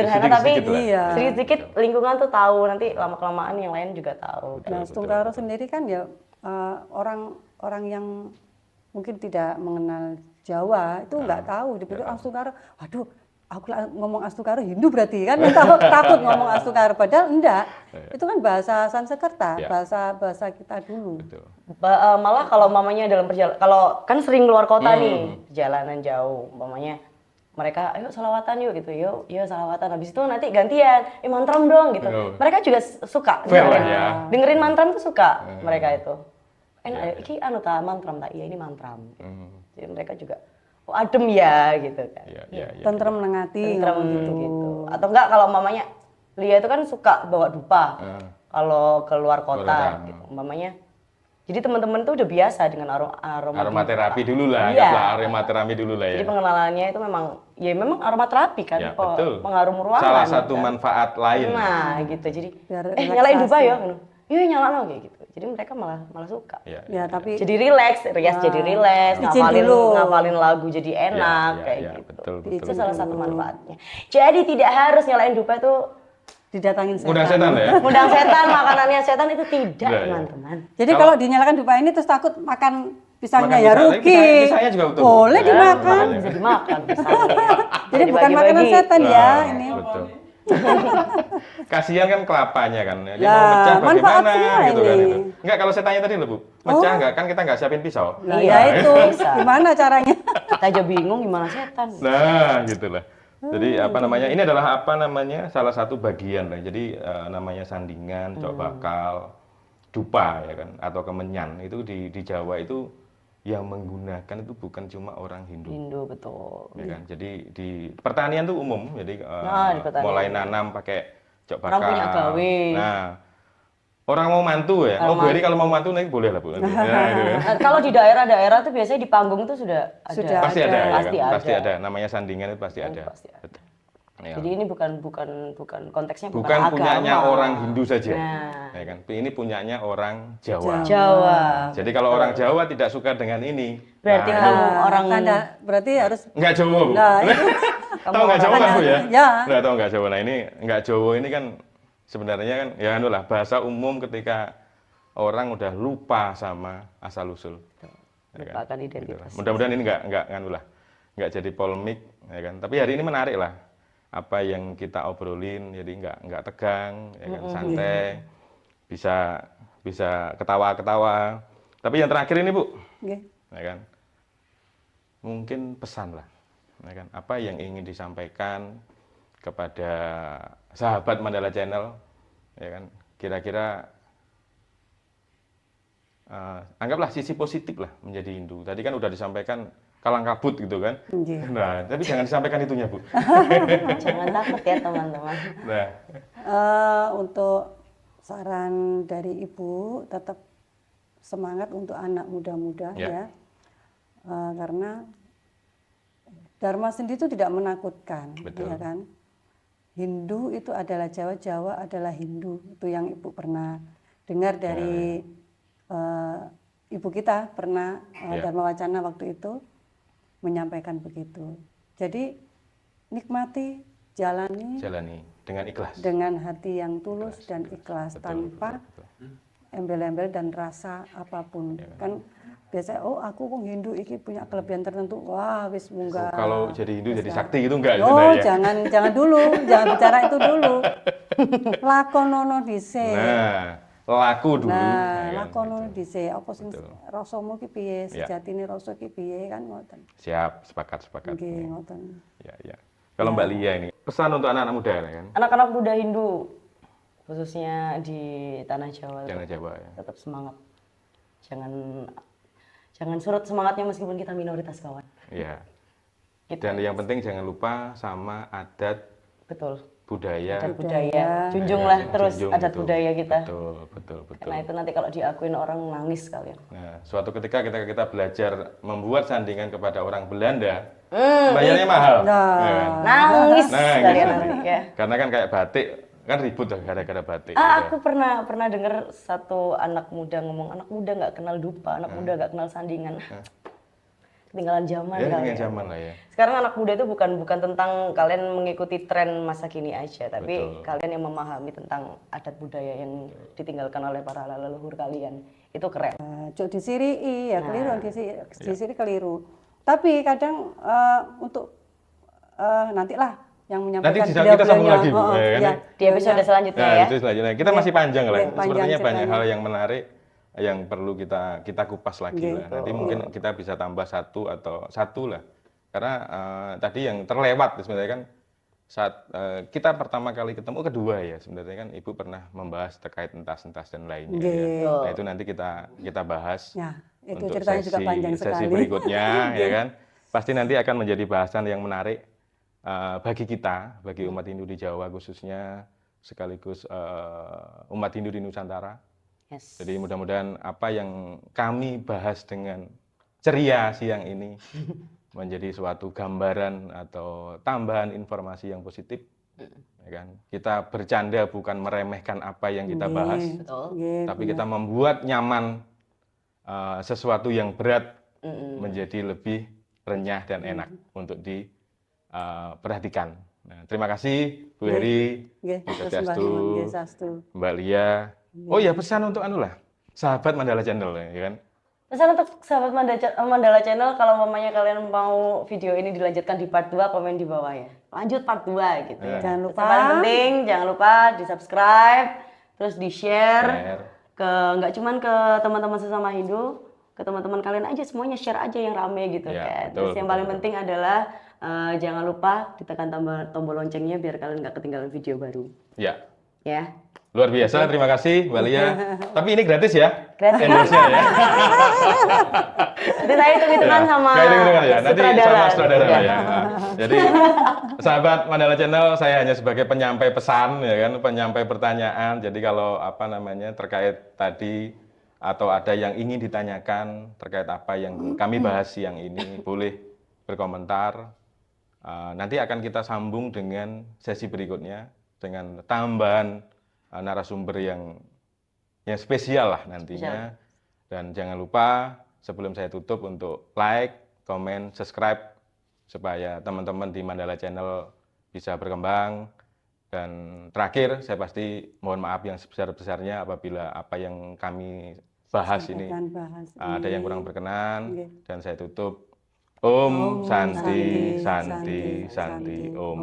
sedikit lingkungan tuh tahu, nanti lama-kelamaan yang lain juga tahu. Nah, Astungkara sendiri kan ya orang yang mungkin tidak mengenal Jawa itu nggak tahu, dipikir Astungkara, waduh, aku ngomong Astungkara Hindu berarti kan, takut ngomong Astungkara, padahal enggak. Itu kan bahasa Sanskerta, bahasa kita dulu. Malah kalau mamanya dalam perjalanan, kalau kan sering keluar kota nih, perjalanan jauh, mamanya mereka ayo salawatan yuk gitu, yuk salawatan, habis itu nanti gantian, mantram dong gitu. Mereka juga suka dengerin mantram tuh suka mereka itu. Iki mantram tak, iya ini mantram. Jadi mereka juga adem ya gitu kan. Tentrem nengati gitu. Atau enggak kalau mamanya Lia itu kan suka bawa dupa kalau keluar kota gitu. Mamanya jadi teman-teman tuh udah biasa dengan aromaterapi dulu lah, aromaterapi dulu lah ya. Jadi pengenalannya itu memang aromaterapi kan, pengharum ruangan. Salah satu manfaat lain. Nah, gitu. Jadi nyalain dupa ya. Yuk nyalain kayak gitu. Jadi mereka malah suka. Tapi jadi rileks, ngapalin lagu jadi enak kayak gitu. Itu salah satu manfaatnya. Jadi tidak harus nyalain dupa itu didatangin setan. Undang setan ya? Undang setan, makanannya setan itu tidak, teman-teman. Jadi kalau dinyalakan dupa ini terus takut makan pisangnya ya rugi. Pisangnya juga betul. Boleh dimakan. Bisa dimakan pisangnya. Jadi bukan makanan setan ya ini. Betul. Kasihan kan kelapanya kan. Dia mau mecah bagaimana gitu kan itu. Enggak, kalau setannya tadi loh Bu. Mecah enggak, kan kita enggak siapin pisau. Iya itu. Gimana caranya? Kita aja bingung gimana setan. Nah, gitulah. Jadi ini adalah salah satu bagian lah. Jadi namanya sandingan, cok bakal, dupa ya kan, atau kemenyan itu di Jawa itu yang menggunakan itu bukan cuma orang Hindu. Hindu betul. Ya kan. Jadi di pertanian tuh umum. Jadi mulai nanam pakai cok bakal. Orang punya gawe. Nah, orang mau mantu ya. Jadi kalau mau mantu nanti boleh lah Bu. Kalau di daerah-daerah tuh biasanya di panggung tuh sudah ada. Pasti ada. Namanya sandingan itu pasti ada. Betul. Jadi ini bukan konteksnya bukan agama. Punyanya orang Hindu saja. Ya kan? Ini punyanya orang Jawa. Jadi kalau orang Jawa tidak suka dengan ini, berarti kamu orang berarti harus enggak Jawa Bu. Nah, tahu enggak Jawa kan Bu ya? Ya. Enggak tahu enggak Jawa. Nah, ini enggak Jawa ini kan sebenarnya kan ya itulah bahasa umum ketika orang udah lupa sama asal usul. Lupakan identitas. Mudah-mudahan ini enggak jadi polemik ya kan. Tapi hari ini menarik lah. Apa yang kita obrolin jadi enggak tegang ya kan, santai. Bisa ketawa-ketawa. Tapi yang terakhir ini Bu. Ya kan. Mungkin pesan lah. Ya kan? Apa yang ingin disampaikan kepada sahabat Mandala Channel ya kan, kira-kira anggaplah sisi positif lah menjadi Hindu. Tadi kan udah disampaikan kalang kabut gitu kan. Nggih. Nah, tapi jangan disampaikan itunya, Bu. Jangan takut ya teman-teman. Nah, Untuk saran dari Ibu tetap semangat untuk anak muda-muda Ya. ya. Karena Dharma sendiri itu tidak menakutkan, Betul. ya kan? Hindu itu adalah Jawa, Jawa adalah Hindu. Itu yang Ibu pernah dengar dari Ibu kita pernah Ya. Dharma Wacana waktu itu menyampaikan begitu. Jadi nikmati, jalani jalani dengan ikhlas. dengan hati yang tulus dan ikhlas Betul, tanpa betul. embel-embel dan rasa apapun. Kan biasanya aku wong Hindu iki punya kelebihan tertentu. Wah, wis munggah. Kalau jadi Hindu jadi sakti gitu enggak Oh, sebenarnya. jangan dulu, jangan bicara itu dulu. Lakonono dhisik. Nah, laku dulu. Nah, ya kan? lakonono dhisik. Apa sing Betul. rasamu ki piye, Ya. sejatine rasa ki piye kan ngoten. Siap, sepakat. Nggih, ngoten. Ya. Kalau Mbak Lia ini, pesan untuk anak-anak muda ya kan? Anak-anak muda Hindu khususnya di tanah Jawa Jangan Jawa ya. tetap semangat. Jangan surut semangatnya meskipun kita minoritas kawan. Iya. Gitu. Dan yang penting jangan lupa sama adat Betul. budaya. Adat budaya. Junjunglah Ya, terus junjung, adat betul. budaya kita. Betul. Karena itu nanti kalau diakuin orang nangis kalian. Nah, suatu ketika kita belajar membuat sandingan kepada orang Belanda, bayarnya mahal. Ya kan? Nangis Nah, kalian gitu. nanti ya. Karena kan kayak batik, kan ribut lah gara-gara batik. Aku pernah dengar satu anak muda ngomong, anak muda nggak kenal dupa, anak muda nggak kenal sandingan. Ketinggalan zaman Ya, kali dengan ya. zaman lah ya. Sekarang anak muda itu bukan tentang kalian mengikuti tren masa kini aja, tapi Betul. kalian yang memahami tentang adat budaya yang ditinggalkan oleh para leluhur kalian. Itu keren. Cuk disirii ya keliru, disiri keliru. Tapi kadang untuk nantilah yang menyampaikan Nanti kita sambung lagi, Bu. oh, Ya, kan? iya, Di episode selanjutnya Nah, ya. itu selanjutnya. Kita masih panjang lah. Iya, panjang Sepertinya banyak ceritanya. hal yang menarik yang perlu kita kupas lagi Iya. lah. Nanti mungkin kita bisa tambah satu lah. Karena tadi yang terlewat sebenarnya kan saat kita pertama kali ketemu, kedua ya sebenarnya kan Ibu pernah membahas terkait entas-entas dan lainnya. Ya. Nggih. Nah, itu nanti kita bahas. Ya, itu untuk ceritanya juga panjang sesi sekali. berikutnya ya kan. Pasti nanti akan menjadi bahasan yang menarik bagi kita, bagi umat Hindu di Jawa khususnya, sekaligus umat Hindu di Nusantara. Yes. Jadi mudah-mudahan apa yang kami bahas dengan ceria siang ini menjadi suatu gambaran atau tambahan informasi yang positif. Ya kan? Kita bercanda bukan meremehkan apa yang kita bahas, Betul. Nggih, tapi kita membuat nyaman sesuatu yang berat menjadi lebih renyah dan enak untuk diperhatikan. Nah, terima kasih Bu Heri, nggih, Bu terus Swastiastu, nggih sastu. Mbak Lia. Oh ya, pesan untuk sahabat Mandala Channel ya kan. Pesan untuk sahabat Mandala Channel, kalau mamanya kalian mau video ini dilanjutkan di part 2, komen di bawah ya. Lanjut part 2 gitu ya. Jangan Terus lupa. yang paling penting, jangan lupa di-subscribe, terus di-share Share. nggak cuman ke teman-teman sesama Hindu, ke teman-teman kalian aja, semuanya share aja yang rame gitu Ya, kan. betul, Terus yang betul, paling betul. penting adalah jangan lupa ditekan tombol loncengnya biar kalian nggak ketinggalan video baru. Ya, Ya. luar biasa. Terima kasih Mbak Lia. Tapi ini gratis ya? Gratis. Endorse-nya ya. Nanti saya hitung-hitungan sama Kayak hitung-hitungan ya. Nanti sama sutradara Ya. ya. Nah, jadi sahabat Mandala Channel, saya hanya sebagai penyampai pesan ya kan, penyampai pertanyaan. Jadi kalau terkait tadi atau ada yang ingin ditanyakan terkait apa yang kami bahas siang ini, boleh berkomentar. Nanti akan kita sambung dengan sesi berikutnya dengan tambahan narasumber yang spesial lah nantinya. Dan jangan lupa sebelum saya tutup untuk like, komen, subscribe supaya teman-teman di Mandala Channel bisa berkembang. Dan terakhir saya pasti mohon maaf yang sebesar-besarnya apabila apa yang kami bahas ini Dan bahas ada yang kurang berkenan. Nggih. Dan saya tutup. Om Santi, Santi, Santi, Santi, Om.